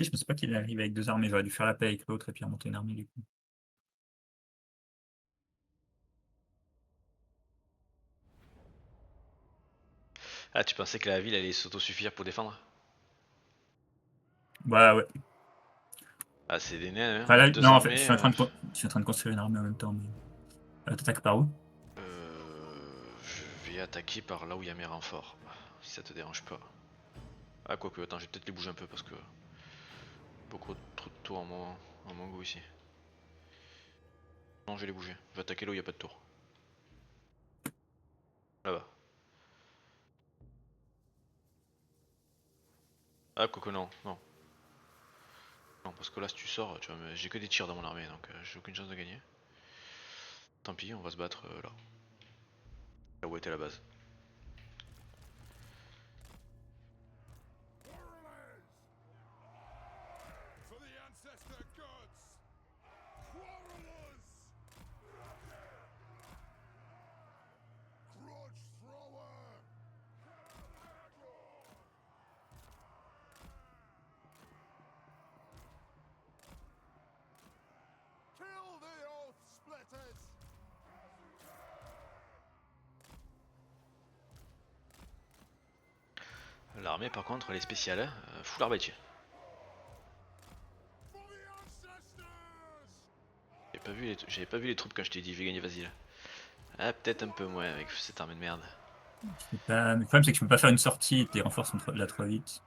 Je pensais pas qu'il arrive avec 2 armées, j'aurais dû faire la paix avec l'autre et puis remonter une armée du coup. Ah, tu pensais que la ville allait s'autosuffire pour défendre? Bah ouais. Ah, c'est des nains, hein. Enfin là, Deux non en fait, armées. je suis en train de construire une armée en même temps, mais. T'attaques par où? Je vais attaquer par là où il y a mes renforts, si ça te dérange pas. Ah, quoique, attends, je vais peut-être les bouger un peu parce que beaucoup trop de tours en mon goût ici. Non, je vais les bouger. Je vais attaquer là où il n'y a pas de tour. Là-bas. Ah, quoique, non, non. Non, parce que là, si tu sors, tu vois, j'ai que des tirs dans mon armée, donc j'ai aucune chance de gagner. Tant pis, on va se battre là. Là où était la base. L'armée, par contre, elle est spéciale, hein, full arbalète. J'avais pas vu les troupes quand je t'ai dit je vais gagner, vas-y là. Ah, peut-être un peu moins avec cette armée de merde. Le problème c'est que je peux pas faire une sortie, tes renforts sont là trop vite.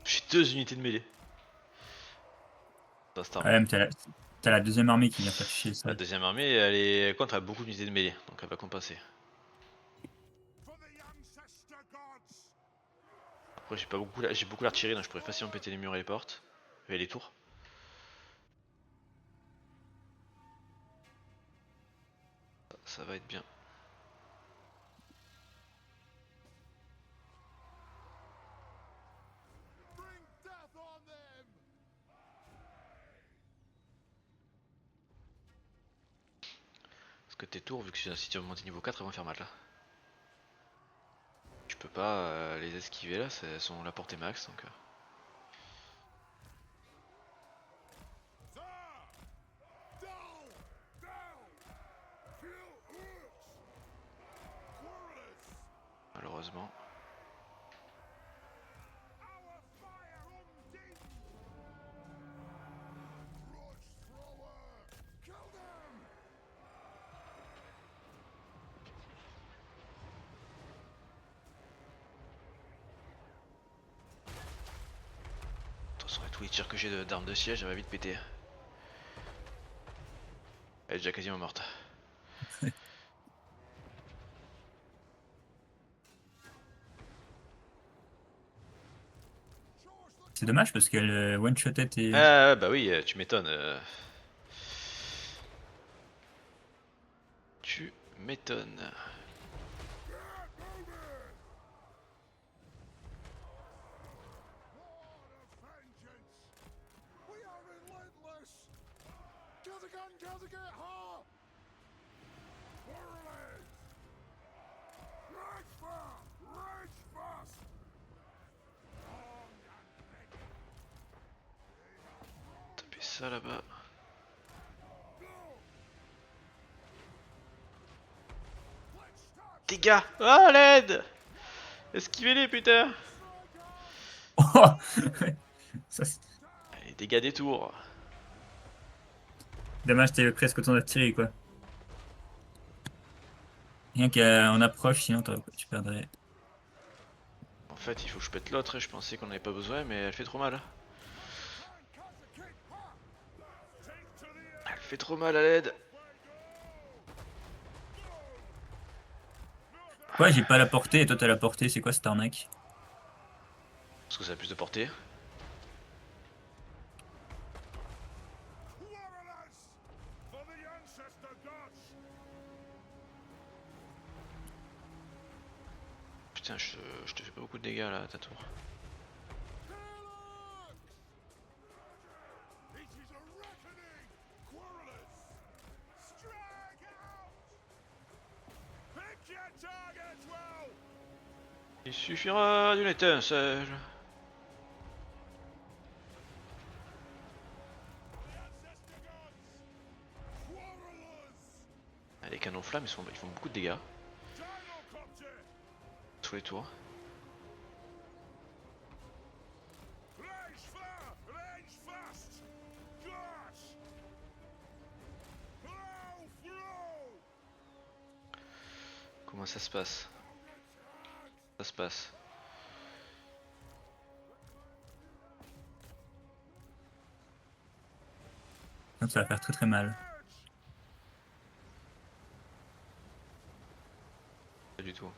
J'ai 2 unités de mêlée dans cette Ah, armée. même t'as la deuxième armée qui vient faire chier ça. La deuxième armée, elle contre, elle a beaucoup d'unités de mêlée, donc elle va compenser. Après, j'ai beaucoup d'artillerie, donc je pourrais facilement péter les murs et les portes. Et les tours. Ça va être bien. Parce que tes tours, vu que si tu vas monter niveau 4, elles vont faire mal là. Tu peux pas les esquiver là, elles sont la portée max donc. Malheureusement. Attention à tous les tirs que j'ai d'armes de siège, elle va vite péter. Elle est déjà quasiment morte. C'est dommage parce qu'elle one-shotait tes. Ah bah oui, tu m'étonnes. Tu m'étonnes. Taper ça là-bas. Dégâts! Ah, l'aide! Esquivez-les, putain! Oh ça, Allez, dégâts des tours. dommage, t'avais presque autant d'artillerie quoi. Rien qu'en approche, sinon tu perdrais. En fait, il faut que je pète l'autre et je pensais qu'on avait pas besoin, mais elle fait trop mal. Elle fait trop mal à l'aide. Quoi, j'ai pas la portée et toi t'as la portée, c'est quoi cette arnaque? Parce que ça a plus de portée. Putain, je te fais pas beaucoup de dégâts là, à ta tour. Il suffira d'une étincelle. Ah, les canons flammes ils font beaucoup de dégâts. Tous les tours. Comment ça se passe? Ça se passe. Donc ça va faire très très mal. Pas du tout.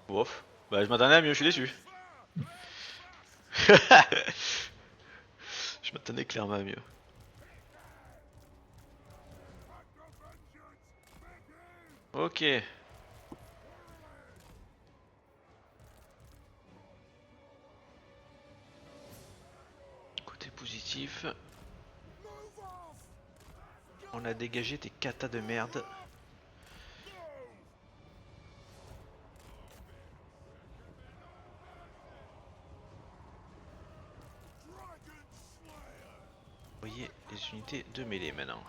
Bof. Bah je m'attendais à mieux, je suis déçu. Je m'attendais clairement à mieux. Ok. Côté positif. On a dégagé des katas de merde. Vous voyez les unités de mêlée maintenant.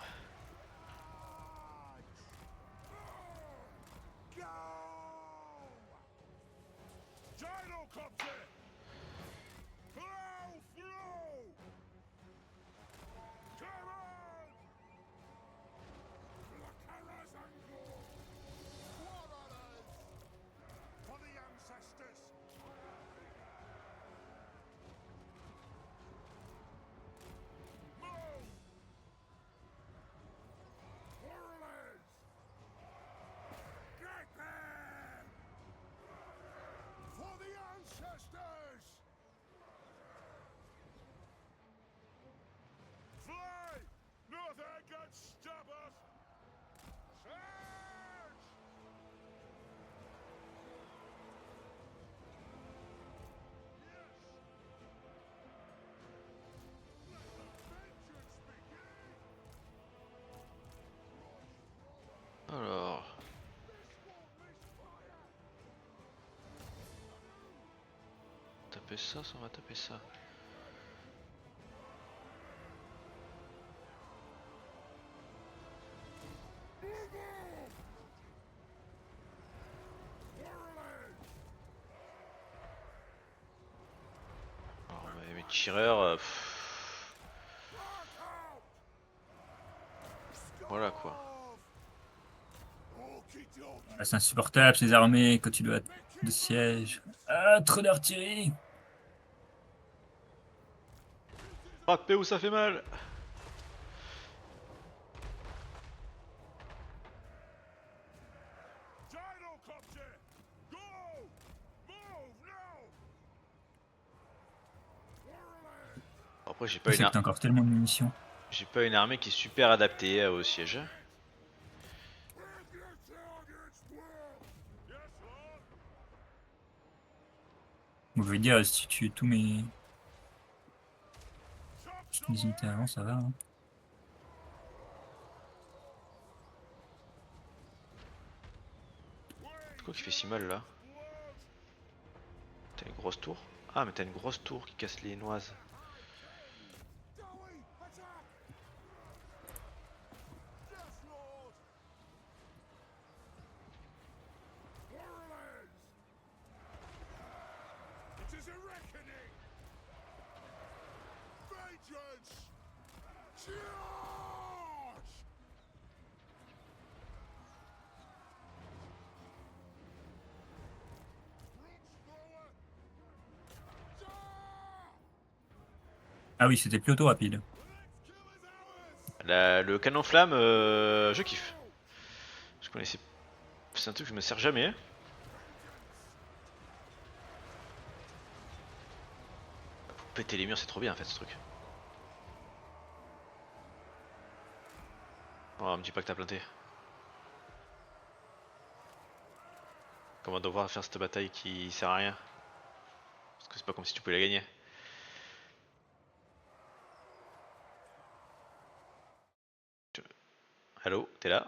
Alors. Taper ça, ça va taper ça. Alors, mes tireurs. Voilà quoi. Ah, c'est insupportable ces armées quand tu dois de siège. Ah, trop d'artillerie. Frappez où ça fait mal. Après C'est que t'as encore tellement de munitions. j'ai pas une armée qui est super adaptée au siège. Bon, je vais dire, si tu tues tous mes unités avant, ça va. Hein. C'est quoi qui fait si mal là? T'as une grosse tour? Ah mais t'as une grosse tour qui casse les noises. Ah oui, c'était plutôt rapide. Le canon flamme, je kiffe. Je connaissais. C'est un truc que je me sers jamais. Hein. Pour péter les murs, c'est trop bien en fait ce truc. Oh, me dis pas que t'as planté. Comment devoir faire cette bataille qui sert à rien? Parce que c'est pas comme si tu pouvais la gagner. Allô, t'es là?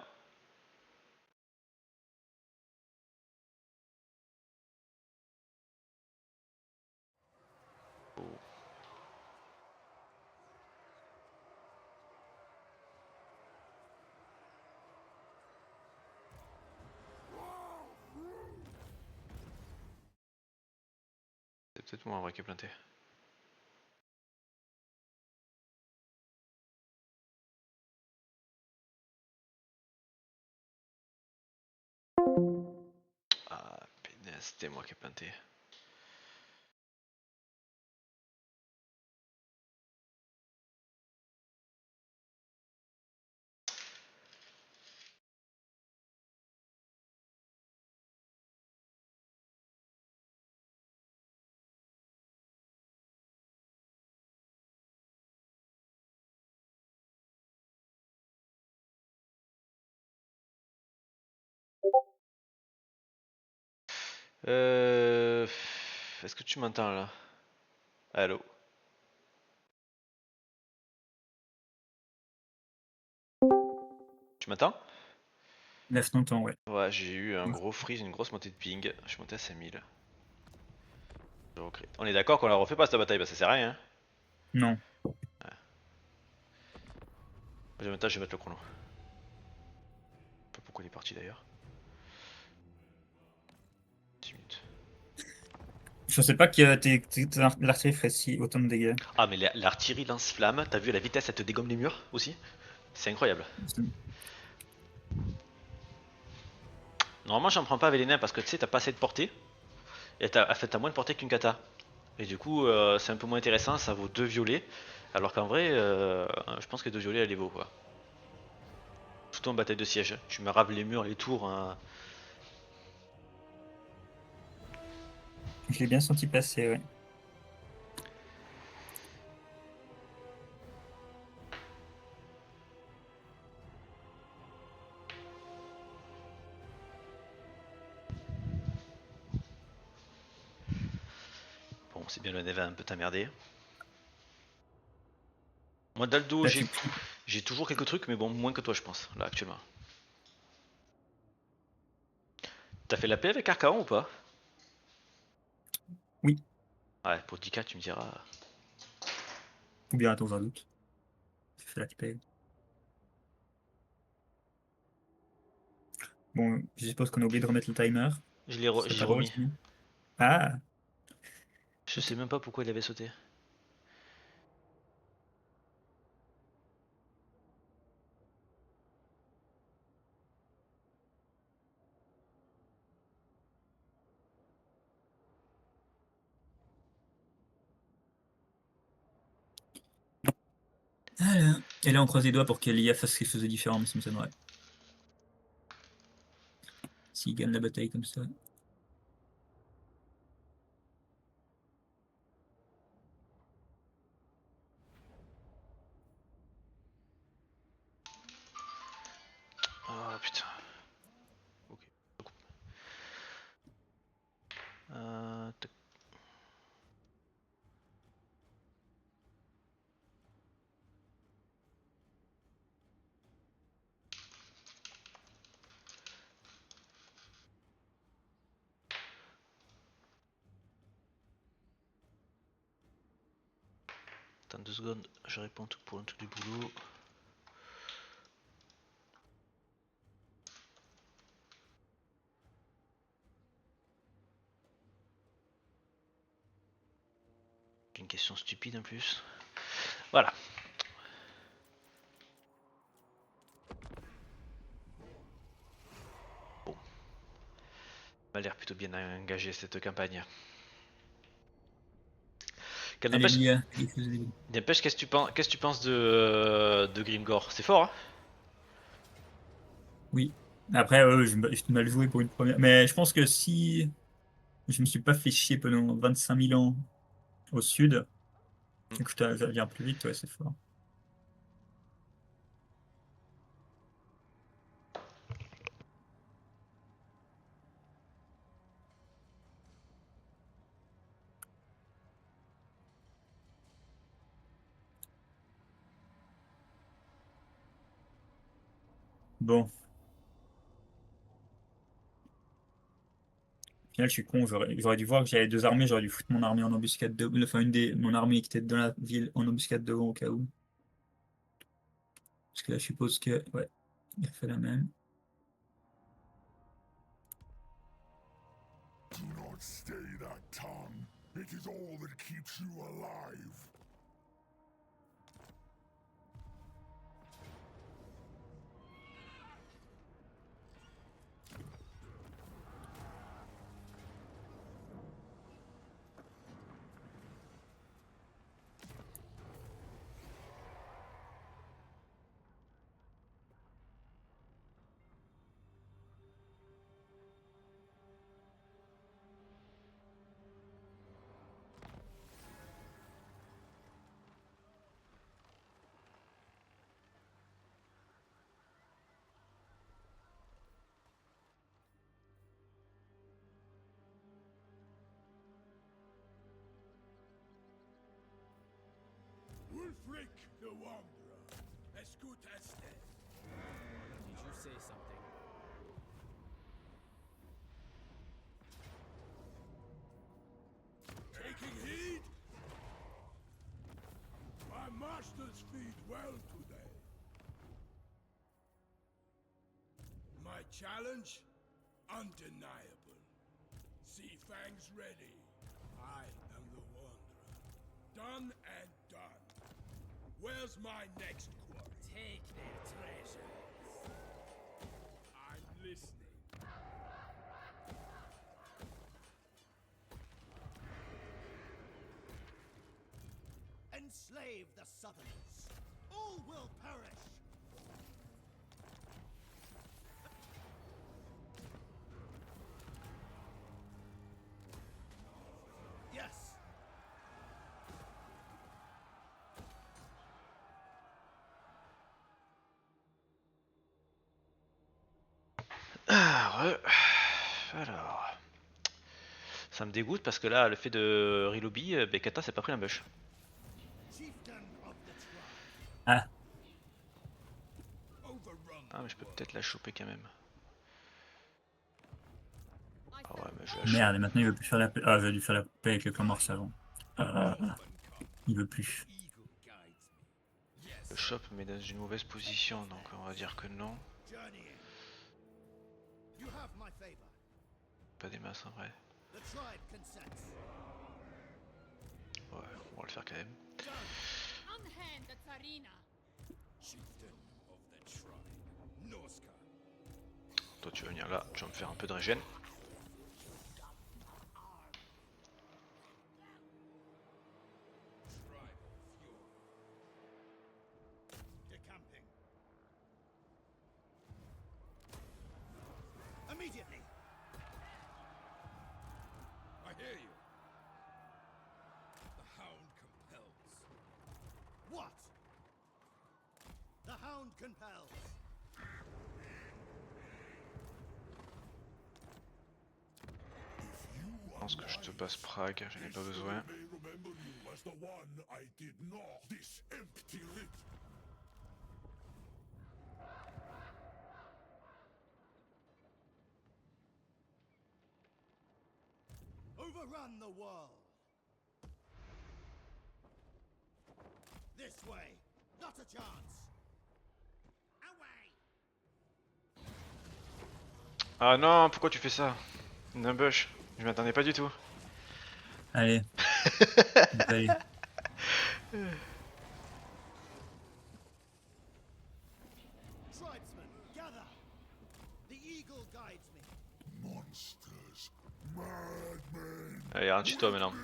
Oh. C'est peut-être moi en vrai qui est planté. Ah, punaise, c'était moi qui ai planté. Euh... Est-ce que tu m'entends là? Allô? Tu m'entends? Laisse longtemps, ouais. Ouais, j'ai eu un gros freeze, une grosse montée de ping. Je suis monté à 5000. Je recrée. On est d'accord qu'on la refait pas cette bataille, bah ça sert à rien. Hein. Non. Je vais mettre le chrono. Je sais pas pourquoi il est parti d'ailleurs. 10 minutes. Je sais pas que l'artillerie ferait si autant de dégâts. Ah, mais l'artillerie lance-flamme, t'as vu la vitesse, elle te dégomme les murs aussi? C'est incroyable. Normalement, j'en prends pas avec les nains parce que tu sais, t'as pas assez de portée. Et t'as moins de portée qu'une kata. Et du coup, c'est un peu moins intéressant, ça vaut 2 violets. Alors qu'en vrai, je pense que 2 violets, elle les vaut quoi. Surtout en bataille de siège. Tu me raves les murs, les tours. Hein. Je l'ai bien senti passer, ouais. Bon, c'est bien le nez va un peu t'emmerder. Moi, dans le dos, Là, tu... j'ai toujours quelques trucs, mais bon, moins que toi, je pense, là, actuellement. T'as fait la paix avec Archaon ou pas? Oui, Ouais, pour 10K, tu me diras. ou bien dans un doute. C'est là qui paye. Bon, je suppose qu'on a oublié de remettre le timer. Ce serait J'ai pas drôle, remis. sinon. Ah! Je sais même pas pourquoi il avait sauté. Ah là. Et là, on croise les doigts pour qu'Elia fasse quelque chose de différent, mais ça me m'étonnerait. S'il gagne la bataille comme ça. Ah putain. Ok. Tac. Attends 2 secondes, je réponds tout pour un truc du boulot. Une question stupide en plus. Voilà. Bon. On a l'air plutôt bien engagé cette campagne. Quel Allez, n'empêche, Elia, fais quelque chose de... qu'est-ce que tu penses de Grimgore? C'est fort, hein? Oui. Après, ouais, j'ai mal joué pour une première. Mais je pense que si je me suis pas fait chier pendant 25 000 ans au sud, Hmm. et que je viens plus vite, ouais, c'est fort. Bon, au final, je suis con. J'aurais dû voir que j'avais deux armées. J'aurais dû foutre mon armée en embuscade de... Enfin, mon armée qui était dans la ville en embuscade devant au cas où. Parce que là, je suppose que... Ouais, il a fait la même. Do not stay that tongue. It is all that keeps you alive. Wulfric the Wanderer, escut este. Did you say something? Taking heed? My masters feed well today. My challenge? Undeniable. Sea fangs ready. I am the Wanderer. Done and done. Where's my next quarry? Take their treasures. I'm listening. Enslave the Southerners. All will perish. Yes. Ah, ouais. Alors. Ça me dégoûte parce que là, le fait de Rilobi, Bekata s'est pas pris un bush. Chieftain of the tribe. Ah, Overrun. Ah, mais je peux peut-être la choper quand même. Ah ouais, mais je la merde, chope. et maintenant il veut plus faire la paix. Ah, j'aurais dû faire la paix avec le clan morse avant. Il veut plus. Eagle guides me. Je le chope, mais dans une mauvaise position, donc on va dire que non. Journeying. You have my favor. Pas des masses en vrai. The tribe consents. Ouais, on va le faire quand même. Done. Unhand the Tsarina. Chieftain of the tribe. Noska. Toi, tu vas venir là, tu vas me faire un peu de régène. Tribe of Fjord. Decamping. Immediately. I hear you. The hound compels. What? The hound compels. Je pense que je te passe Prague, j'en ai pas besoin. May remember you as the one I did not. This empty lit. Overrun the world. This way. Not a chance. Away. Ah non, pourquoi tu fais ça? Une ambush, je m'attendais pas du tout. Allez. Allez. Tribesmen, gather. The eagle guides me. Monsters. Madmen. Allez, ralentis-toi maintenant.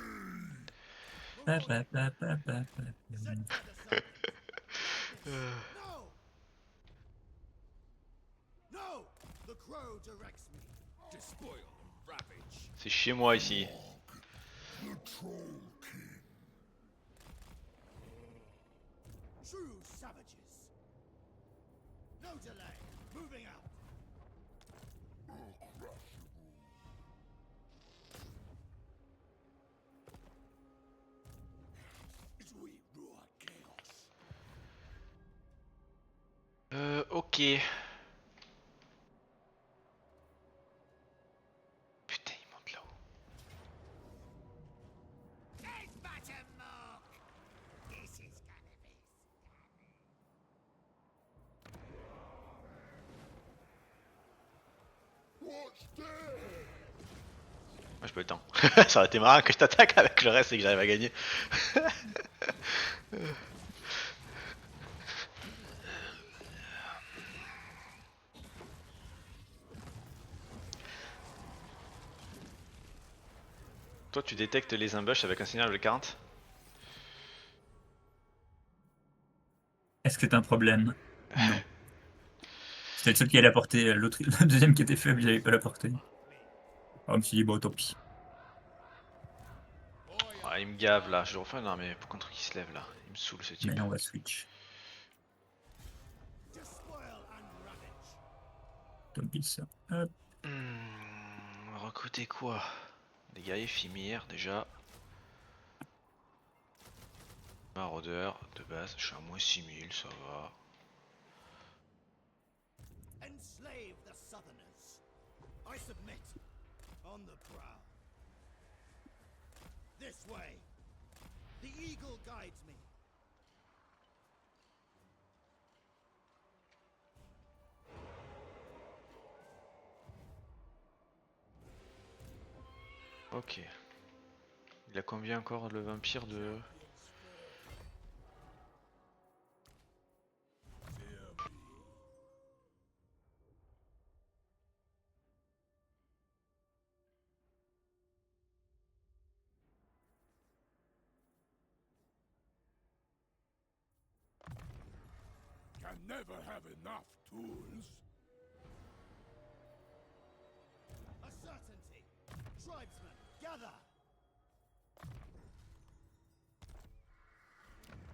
Pa, pa, pa, pa, pa, pa. Sent by the Southerners. No! No! The crow directs me. Despoil and ravage. C'est chez moi ici. The Troll King. True savages. No delay. Moving out. We roar chaos. Ok. j'ai pas eu le temps. Ça aurait été marrant que je t'attaque avec le reste et que j'arrive à gagner. Toi, tu détectes les ambushs avec un signal de 40? Est-ce que t'as un problème? Non. C'était le seul qui allait apporter l'autre, le deuxième qui était faible, j'allais pas l'apporter. Alors, je me suis dit, bon, tant pis. Ah, il me gave là, je le refais, non mais pour contre qui se lève là, il me saoule ce type. Mais on va switch. Tant pis ça. Hop. On va recruter quoi? Des guerriers Fimir déjà. Maraudeur de base, je suis à moins 6000, ça va. Enslave the Southerners. I submit. On the prowl. This way. The eagle guides me. Ok. Il a combien encore le vampire de... Can never have enough tools. A certainty. Tribesmen, gather.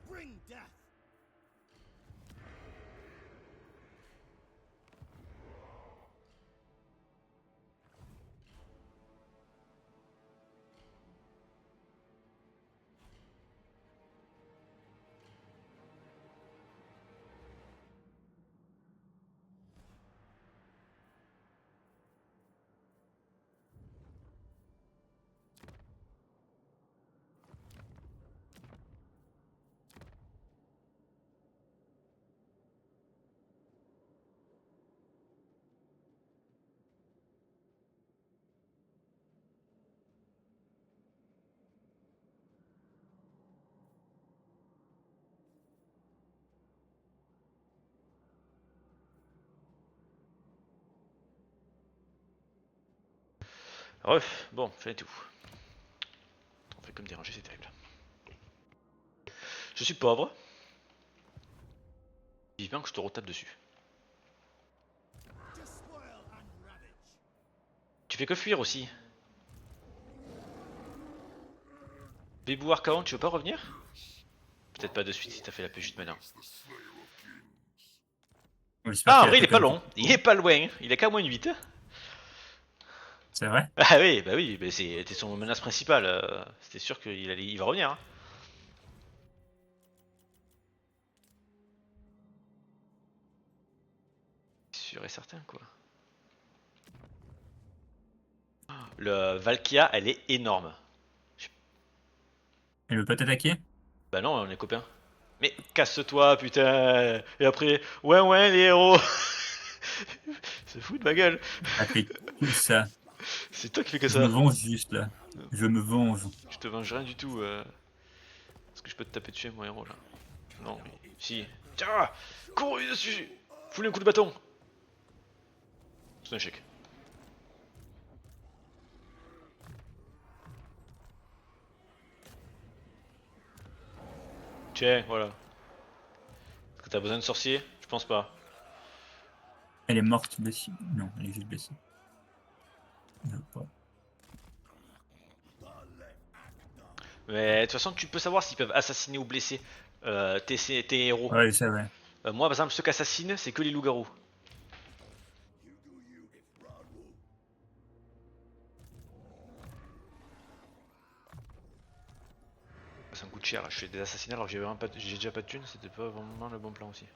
Bring death. Ref, bon, fais tout. On fait comme déranger, c'est terrible. Je suis pauvre. Vivement que je te retape dessus. Despoil and ravage. Tu fais que fuir aussi. Bébou Arcaon, tu veux pas revenir? Peut-être pas de suite si t'as fait la paix juste maintenant. J'espère Ah, en qu'il a vrai, il est pas totem. long. Il est pas loin. Il est qu'à moins de 8. C'est vrai? Ah oui, bah oui, bah c'était son menace principale. C'était sûr il va revenir. Hein. Sûr et certain, quoi. Le Valkia, elle est énorme. Il veut pas t'attaquer? Bah non, on est copains. Mais casse-toi, putain. Et après, ouais, les héros. C'est fou de ma gueule. Ah, fait que ça. C'est toi qui fais que Je me ça. venge juste là. Je me venge. Je te venge rien du tout. Est-ce que je peux te taper dessus, mon héros, là? Non, si. Tiens, cours lui dessus. Fous-lui un coup de bâton. C'est un échec. Tiens, voilà. Est-ce que t'as besoin de sorcier? Je pense pas. Elle est morte blessée. Non, elle est juste blessée. Je sais pas. Mais de toute façon, tu peux savoir s'ils peuvent assassiner ou blesser tes héros. Ouais, ça va. Moi, par exemple, ceux qui assassinent, c'est que les loups-garous. Ça me coûte cher, là. Je fais des assassinats alors que j'ai déjà pas de thunes, c'était pas vraiment le bon plan aussi.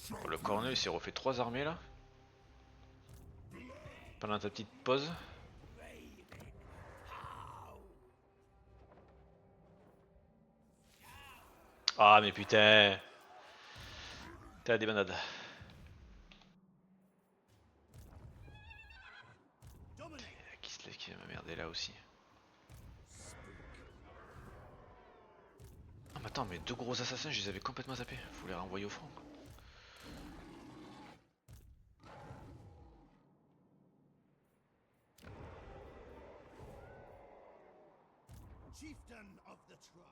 Bon, le corneux il s'est refait 3 armées là. Pendant ta petite pause. Ah mais putain. T'as des banades. est là aussi. Ah mais attends, mais 2 gros assassins, je les avais complètement zappés. Faut les renvoyer au front. Quoi. Chieftain of the tribe.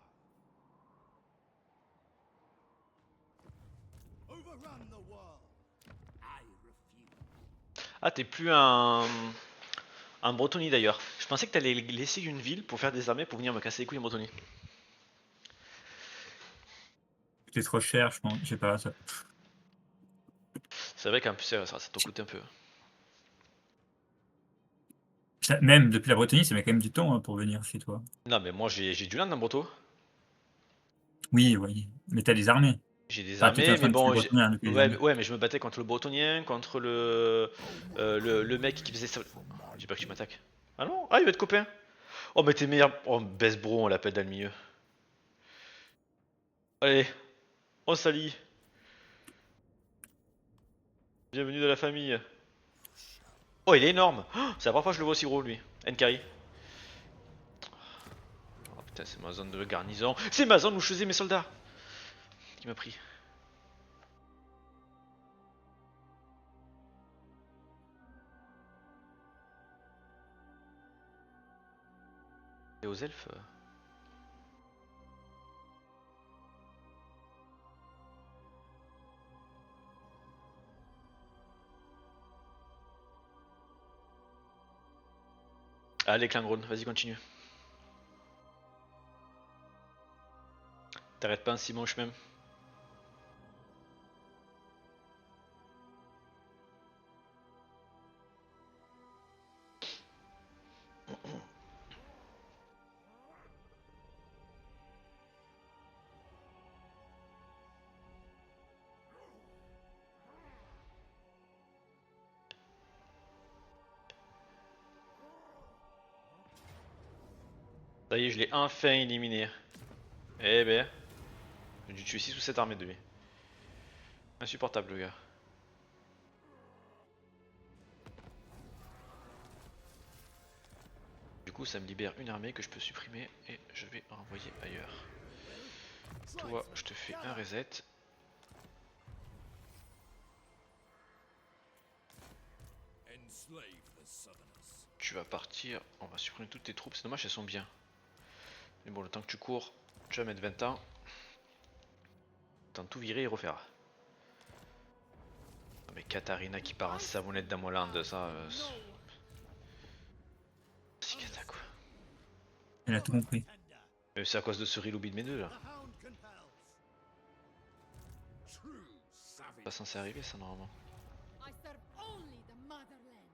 Overrun the world. I refuse. Ah, t'es plus un Bretonnie d'ailleurs. Je pensais que t'allais laisser une ville pour faire des armées pour venir me casser les couilles en Bretonnie. C'était trop cher, je pense. Je sais pas, ça. C'est vrai qu'en plus ça t'en coûte un peu. Même depuis la Bretagne, ça met quand même du temps hein, pour venir chez toi. Non mais moi j'ai du land en Breton. Oui, oui. Mais t'as des armées. J'ai des Enfin, t'étais en armées, mais train de tuer bon, le Bretonien depuis des années. ouais, mais je me battais contre le Bretonien, contre le mec qui faisait ça. J'ai peur qu'il m'attaque. Ah non? Ah, il va être copain. Oh, mais t'es meilleur. Oh, baisse bro, on l'appelle dans le milieu. Allez, on s'allie. Bienvenue dans la famille. Oh, il est énorme. Oh, c'est la première fois que je le vois aussi gros, lui. Nkari. Oh putain, c'est ma zone de garnison. C'est ma zone où je faisais mes soldats. Qui m'a pris. Et aux elfes Allez, Klingron, vas-y, continue. T'arrêtes pas un si manche même. Ça y est, je l'ai enfin éliminé. Eh ben, j'ai dû tuer 6 ou 7 armées de lui. Insupportable le gars. Du coup, ça me libère une armée que je peux supprimer et je vais renvoyer ailleurs. Toi, je te fais un reset. Enslave the Southerners. Tu vas partir, on va supprimer toutes tes troupes. C'est dommage, elles sont bien. Mais bon, le temps que tu cours, tu vas mettre 20 ans. T'en tout virer et refaire. Non mais Katarina qui part en savonnette dans mon land, ça... c'est Kata quoi. Elle a tout compris. Mais c'est à cause de ce riloubi de mes deux là. The hound compels. True savage. Pas censé arriver ça normalement. I serve only the motherland.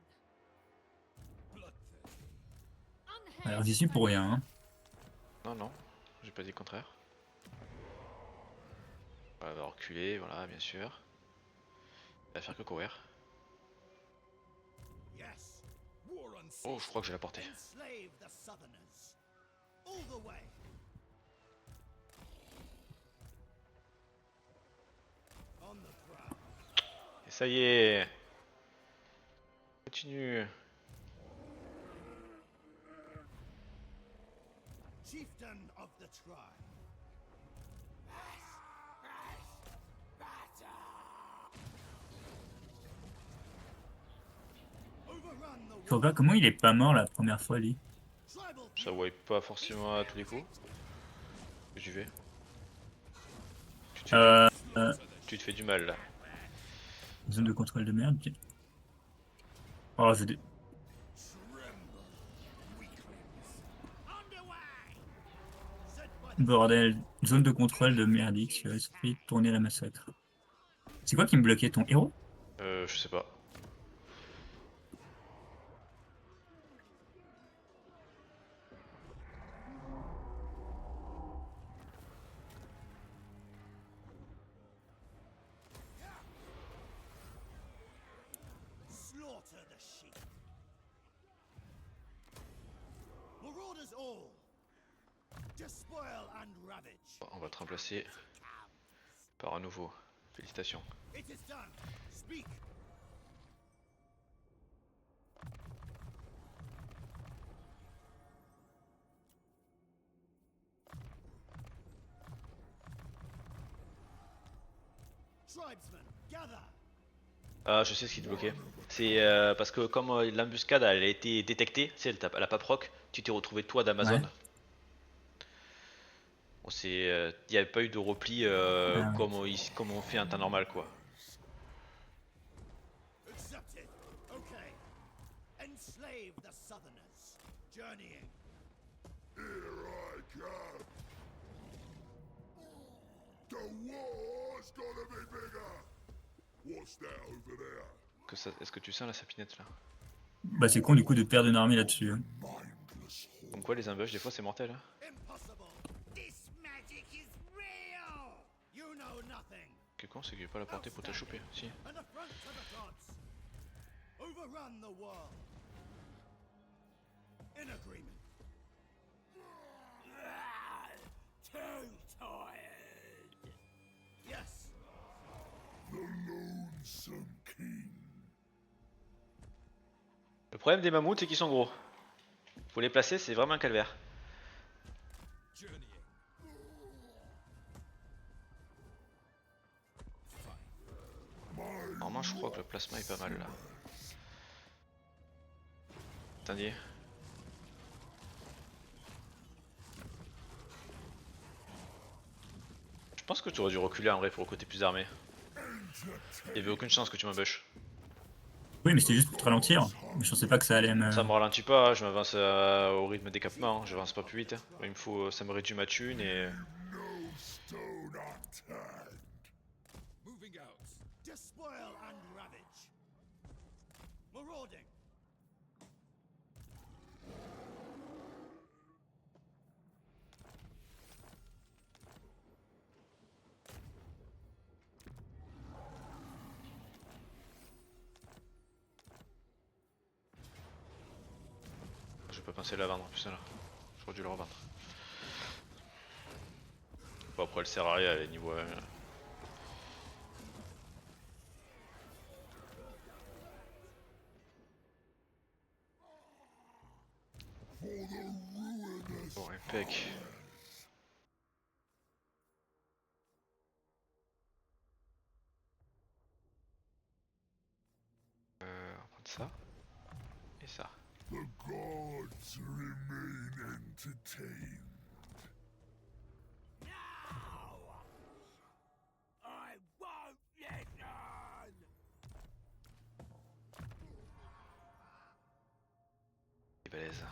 Bloodthirsty. Alors j'y suis pour rien. Hein. Non, non, j'ai pas dit le contraire. Elle va reculer, voilà, bien sûr. Elle va faire que courir. Yes. War Oh, je crois que j'ai la portée. Enslave the Southerners. All the way. On the prowl. Et ça y est. Continue. Chieftain of the tribe. Overrun the Je vois pas comment il est pas mort la première fois, lui. tribal Ça wipe pas forcément à tous les coups. Qu'est-ce que tu fais tu te fais du mal là. Zone de contrôle de merde. Ok. Oh, je... Bordel. Zone de contrôle de merdique sur esprit. Tourner la massacre. C'est quoi qui me bloquait ton héros? Je sais pas. slaughter the sheep. Marauders all. Despoil and ravage. Bon, on va te remplacer par un nouveau. Félicitations. It is done. Speak. Tribesmen, gather! Ah, je sais ce qui te bloquait. C'est parce que comme l'embuscade elle a été détectée, tu sais, elle a pas proc, tu t'es retrouvé toi d'Amazon. Ouais. Il n'y avait pas eu de repli Ah, ouais. comme on fait en temps normal quoi. Accepted. Okay. Enslave the Southerners. Journeying. Here I come. The war's gonna be bigger. What's that over there? Est-ce que tu sens la sapinette là? Bah, c'est con du coup de perdre une armée là-dessus, hein. Mindless horde. Comme quoi les embûches des fois c'est mortel. Hein. Impossible. This magic is real. You know nothing. Que con c'est que j'ai pas la portée pour te choper. Si. An affront to the gods. Overrun the world. In agreement. Too tired. Yes. The lonesome king. Le problème des mammouths c'est qu'ils sont gros. Faut les placer, c'est vraiment un calvaire. Normalement je crois que le plasma est pas mal là. Attendez. Je pense que tu aurais dû reculer en vrai pour le côté plus armé. Il y avait aucune chance que tu m'embêches. Oui, mais c'était juste pour te ralentir. Mais je pensais pas que ça allait me. Ça me ralentit pas, je m'avance au rythme des campements, j'avance pas plus vite. Il me faut, ça me réduit ma thune et... No stone unturned. Moving out. Despoil and ravage. Marauding. Je peux penser la vendre en plus là. J'aurais dû le revendre. Bon après elle sert à rien, elle est niveau... For the ruinous. Bon impec. On va prendre ça. Et ça. The gods remain entertained. Now! I won't listen! C'est balèze.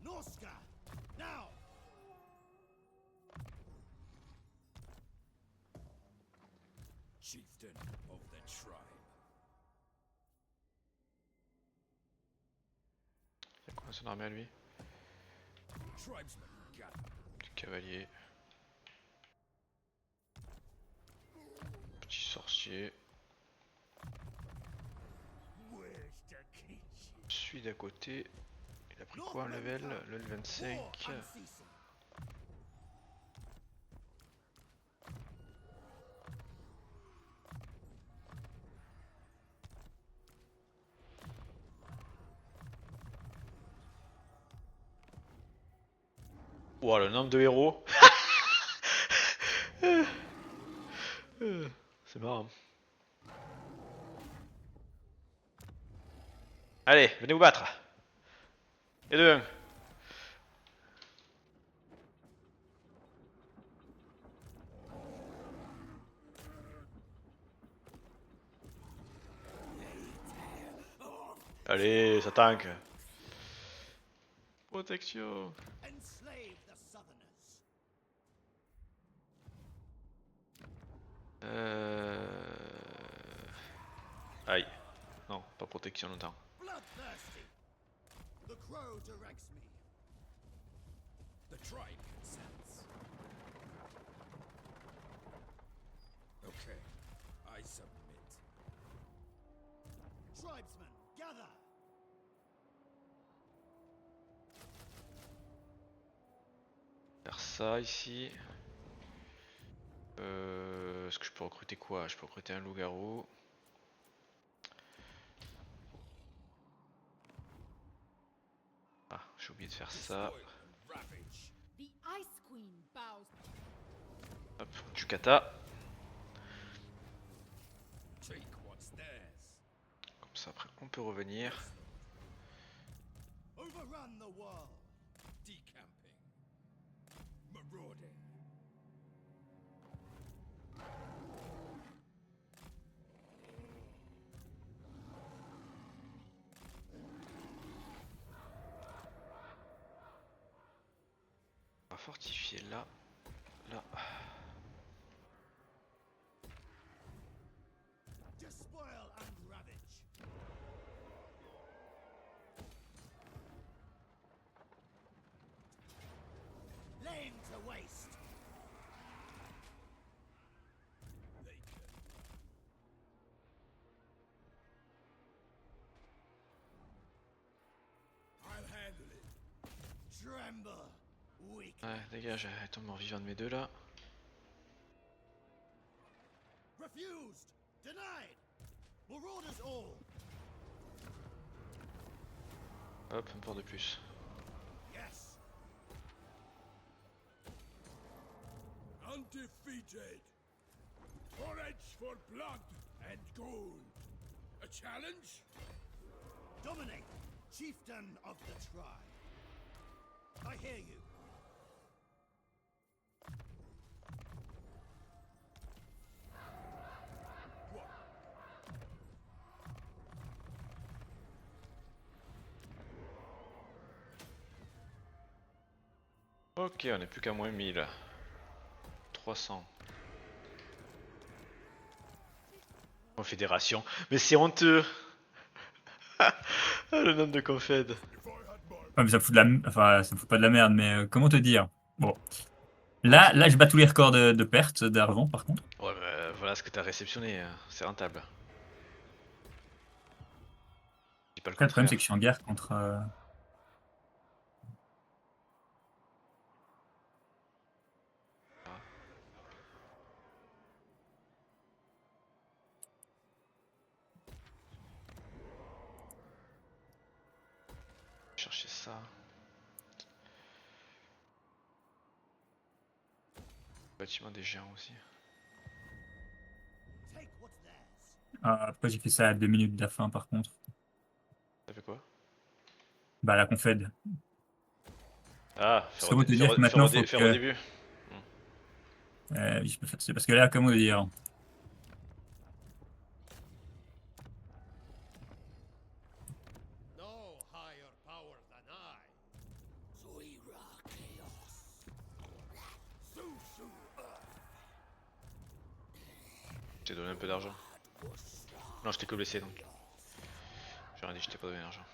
Norska! Now! Chieftain of the tribe. Il y a combien son armée à lui? Tribesmen, gather. Petit cavalier. Petit sorcier. Where's the kitchen? Celui d'à côté. Il a pris quoi un level? Le 25. War unceasing. Ouah le nombre de héros. C'est marrant. Allez, venez vous battre. Et deux. Allez, ça tank. Protection. Enslave the Southerners. Aïe. Non, pas protection longtemps. Bloodthirsty. The crow directs me. The tribe consents. Okay, I submit. Tribesmen, gather! Faire ça ici. Est-ce que je peux recruter quoi? Je peux recruter un loup-garou. Ah, j'ai oublié de faire ça. Ravage. The Ice Queen bows. Hop, du kata. Take what's theirs. Comme ça après on peut revenir. Overrun the world. Decamping. Marauding. On va fortifier là. Là. Despoil and ravage. Laying to waste. They can. I'll handle it. Tremble, weak. Ouais, dégage, tombe mort vivant de mes deux là. Refused. Denied. Marauders all. Hop, un port de plus. Yes. Undefeated. Courage for blood and gold. A challenge? Dominate, chieftain of the tribe. I hear you. Ok, on est plus qu'à moins 1000. 300. Confédération. Mais c'est honteux. Le nombre de confèdes. Ouais, mais ça me fout de la... Enfin, ça me fout pas de la merde, mais comment te dire? Bon. Là, je bats tous les records de perte d'argent, par contre. Ouais, bah, voilà ce que t'as réceptionné. C'est rentable. Dis pas le Après, le problème, contraire. c'est que je suis en guerre contre... Chercher ça. Bâtiment des géants aussi. Take what's theirs. Après, j'ai fait ça à 2 minutes de la fin, par contre. Ça fait quoi? Bah, la confède. Ah, Ça veut te dire que maintenant, faut faire que... au début. Oui, je peux faire ça. Parce que là, comment dire? No higher power than I. Zuira Chaos. Susu Je t'ai donné un peu d'argent. Non, je t'ai que blessé donc. J'ai rien dit, je t'ai pas donné d'argent.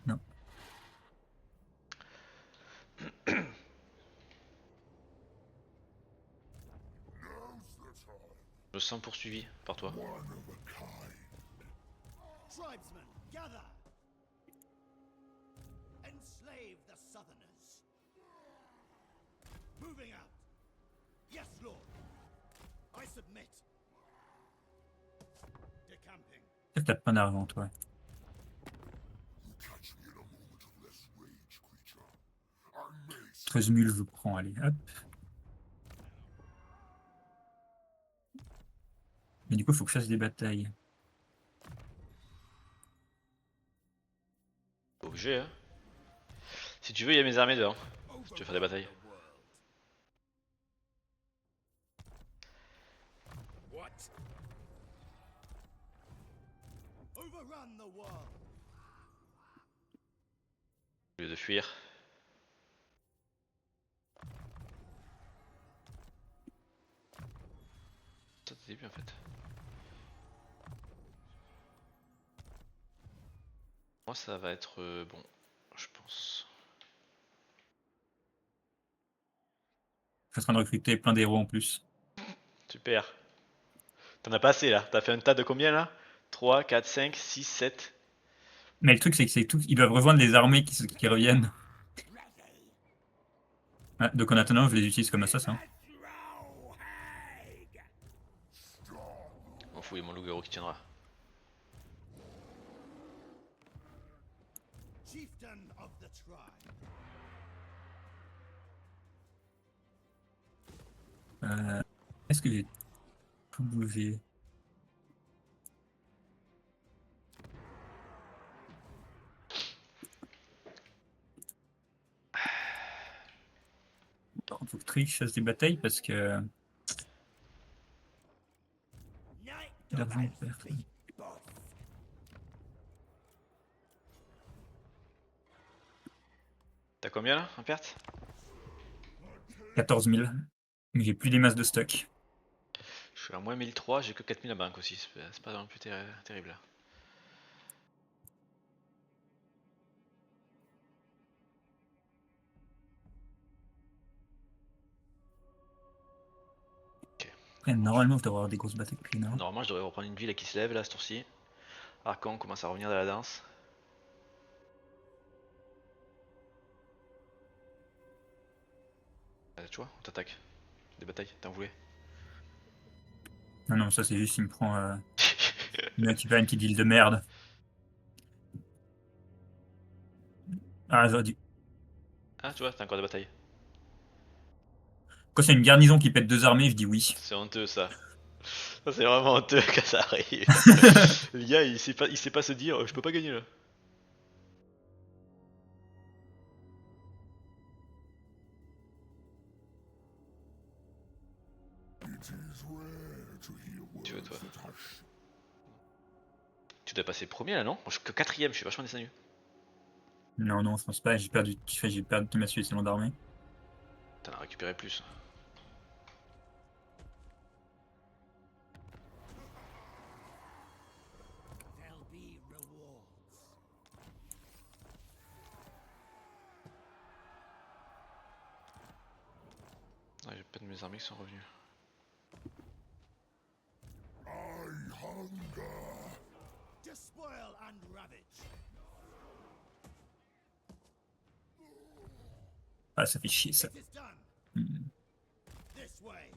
Non. Je me sens poursuivi par toi. Tribesmen, gather! Enslave the Southerners. Moving out. Yes, Lord. I submit. Decamping. T'as pas d'argent, toi. Catch me in a moment of less rage, creature. I may 13 000, je prends, allez, hop. Mais du coup, il faut que je fasse des batailles. Obligé, hein. Si tu veux, il y a mes armées dehors. Si tu veux faire des batailles. What? Overrun the world. Au lieu de fuir. Ça t'es début en fait. Moi ça va être bon, je pense. Je suis en train de recruter plein d'héros en plus. Super. T'en as pas assez là. T'as fait un tas de combien là? 3, 4, 5, 6, 7. Mais le truc, c'est que c'est tout. Ils doivent rejoindre les armées qui reviennent. Ah, donc en attendant, je les utilise comme assassins. M'en fous, il y a mon loup-garou qui tiendra. Chieftain of the tribe. Est-ce que j'ai tout bougé? Attends, faut que Trick fasse des batailles parce que Night l'argent Elf perd. feet, boss. T'as combien là en perte? 14 000. Mais j'ai plus des masses de stock. Je suis à moins 1003, j'ai que 4000 à banque aussi, c'est pas non plus terrible. Après, normalement, je devrais avoir des grosses batailles plus nord. Normalement je devrais reprendre une ville qui se lève là, ce tour-ci. Archon commence à revenir dans la danse. Tu vois, on t'attaque. Des batailles, t'en voulais. Non, non, ça c'est juste, il me prend. Il m'a récupéré une petite ville de merde. Ah, j'aurais dû. Ah, tu vois, t'as encore des batailles. Quand c'est une garnison qui pète 2 armées, je dis oui. C'est honteux ça. Ça c'est vraiment honteux quand ça arrive. Le gars il sait pas se dire je peux pas gagner là. It is rare to hear Tu veux, words toi. that hush. Tu dois passer premier là non? Moi je suis que quatrième, je suis vachement descendu. Non, non, je pense pas. J'ai perdu tout ma suite d'armée. T'en as récupéré plus. There'll be rewards. Ah, j'ai pas de mes armées qui sont revenues. I hunger. Despoil and ravage. Ah, ça fait chier ça. It is done. Hmm. This way.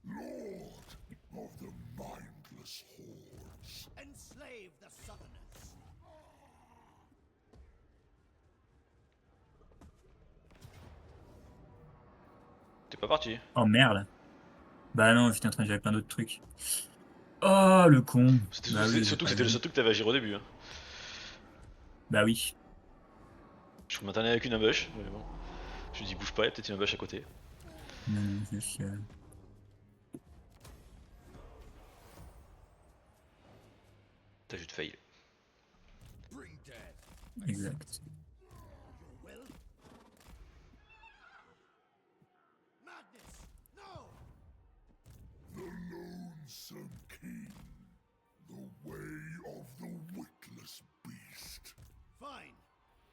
Lord of the mindless hordes. Enslave the Southerners. T'es pas parti? Oh merde. Bah non, j'étais en train de gérer plein d'autres trucs. Oh le con. Bah oui, Surtout que j'ai c'était pas le vu. seul truc que t'avais à gérer au début. Hein. Bah oui. Je m'attendais avec une ambush, mais bon. Je me dis bouge pas, il y a peut-être une ambush à côté. Non, non, juste. T'as juste fail. Bring death. Exact. Your will? Madness! No! The lonesome king. The way of the witless beast. Fine.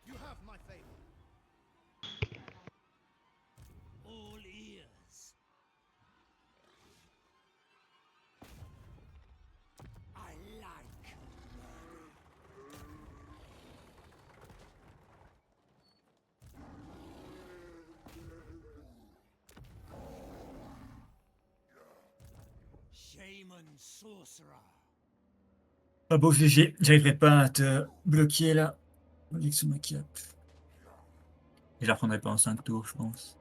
You have my favor. All ears. I like. Shaman sorcerer. Ah bon, GG, j'arriverai pas à te bloquer là. Avec ce cap. Et je la reprendrai pas en 5 tours, je pense.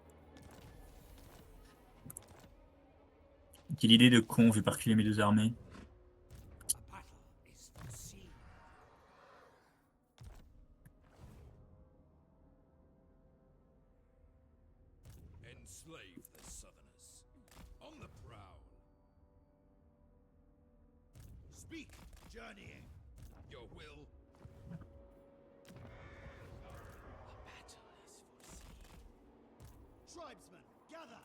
Quelle idée de con, je vais pas reculer mes 2 armées. A battle is foreseen. Enslave the Southerners. On the prowl. Speak, journeying. Your will. A battle is foreseen. Tribesmen, gather!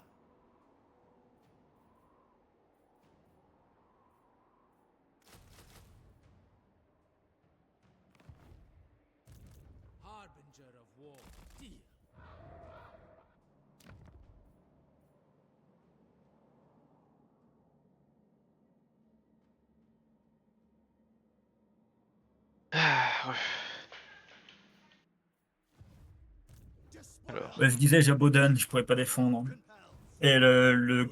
Harbinger of war. Deal. Ah, ouais. Despoil Alors. Ouais, je disais, Jabodan, je pourrais pas défendre. compels. Et le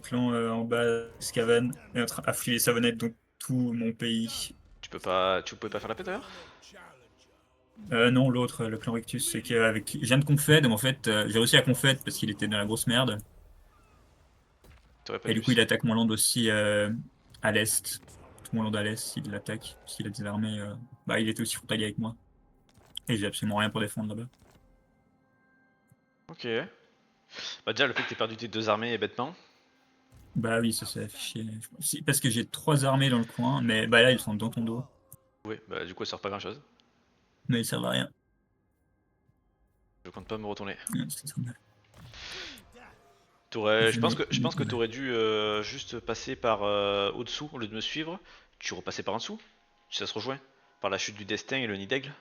clan en bas, Skaven, est en train à les savonnettes dans tout mon pays. Tu pouvais pas faire la paix d'ailleurs? Challenger. Non, l'autre, le clan Rictus, c'est qu'avec je viens de Confed, mais en fait, j'ai réussi à Confed parce qu'il était dans la grosse merde. T'aurais pas Et dû du coup, il aussi. attaque mon land aussi à l'est. Tout mon land à l'est, il l'attaque. Parce qu'il a des armées. Bah, il était aussi frontalier avec moi. Et j'ai absolument rien pour défendre là-bas. Ok. Bah déjà le fait que t'aies perdu tes 2 armées est bêtement. Bah oui, ça s'est affiché. Si, parce que j'ai 3 armées dans le coin, mais bah là, ils sont dans ton dos. Oui, bah du coup ça sert pas grand chose. Mais ils servent à rien. Je compte pas me retourner. C'est trop mal. Je pense que t'aurais dû juste passer par au-dessous au lieu de me suivre. Tu repassais par en dessous. Ça se rejoint. Par la chute du destin et le nid d'aigle.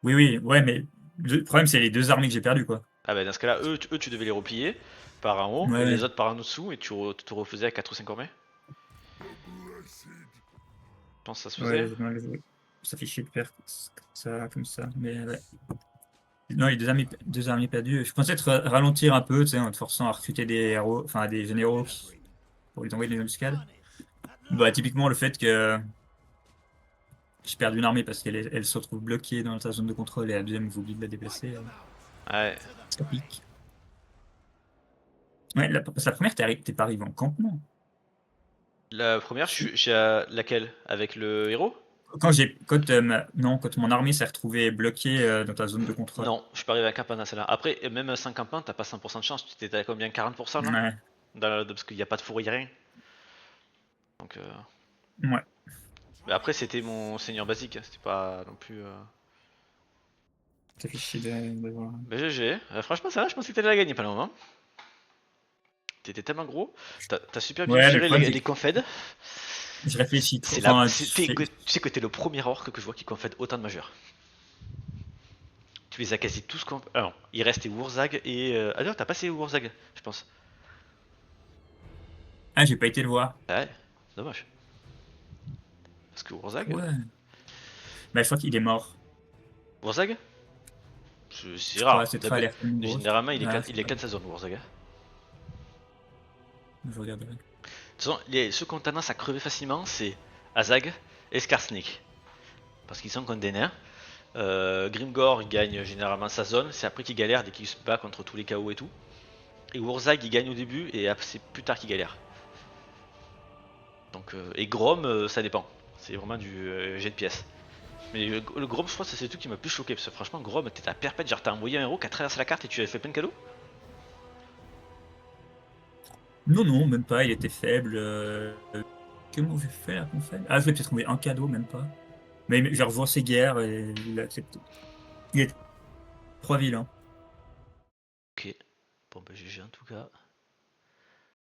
Oui, oui, ouais, mais le problème, c'est les 2 armées que j'ai perdues, quoi. Ah bah dans ce cas-là, tu devais les replier par en haut Ouais, et ouais. les autres par en dessous et tu te refaisais à 4 ou 5 armées. Blessed. Je pense que ça se faisait. Ouais, non, ça fait chier de faire ça comme ça. Mais ouais. Non, les 2 armées perdues. Je pensais te ralentir un peu, tu sais, en te forçant à recruter des héros, enfin des généraux pour les envoyer dans les embuscades. Bah, typiquement, le fait que j'ai perdu une armée parce qu'elle se retrouve bloquée dans sa zone de contrôle et la deuxième, vous oubliez de la déplacer, Ouais. ça pique. Ouais, la première, t'es pas arrivé en campement. La première, Si. j'ai laquelle? Avec le héros? Quand mon armée s'est retrouvée bloquée dans ta zone de contrôle. Non, je suis pas arrivé à campagne à celle-là. Après, même sans campagne, t'as pas 100% de chance. Tu t'étais à combien? 40% là? Ouais, Parce qu'il n'y a pas de fourrier rien. Donc, ouais. mais après, c'était mon seigneur basique. C'était pas non plus. Ça fait chier de voir. Mais GG. Franchement, ça va, je pensais que t'allais la gagner pas longtemps. T'étais tellement gros. T'as super bien Ouais, mais le géré problème, c'est les que confeds. je réfléchis trop. C'est là, Enfin, tu sais que t'es le premier orc que je vois qui confède autant de majeurs. Tu les as quasi tous alors, il restait Wurzag et. Ah non, t'as passé Wurzag, je pense. Ah, j'ai pas été le voir. Ouais, dommage. Parce que Wurzag. Ouais. Bah, je crois qu'il est mort. Wurzag c'est Je crois, rare. cette fois, elle est tellement grosse. Généralement, Ouais, il éclate sa zone, Wurzag. je regarderai. De toute façon, ceux qui ont tendance à crever facilement, c'est Azag et Skarsnik. Parce qu'ils sont comme des nains. Grimgor, il gagne généralement sa zone. C'est après qu'il galère dès qu'il se bat contre tous les KO et tout. Et Wurzag, il gagne au début et c'est plus tard qu'il galère. Donc, et Grom, ça dépend. C'est vraiment du jet de pièces. Mais le Grom, je crois que c'est tout qui m'a plus choqué. Parce que franchement, Grom, t'es à perpète. Genre, t'as envoyé un héros qui a traversé la carte et tu avais fait plein de cadeaux. Non, non, même pas, il était faible. Comment j'ai fait là qu'on fait? Ah, je vais peut-être trouver un cadeau, même pas. Mais je revois ses guerres et il a accepté. Il est 3 villes, hein. Ok. Bon, bah, GG en tout cas.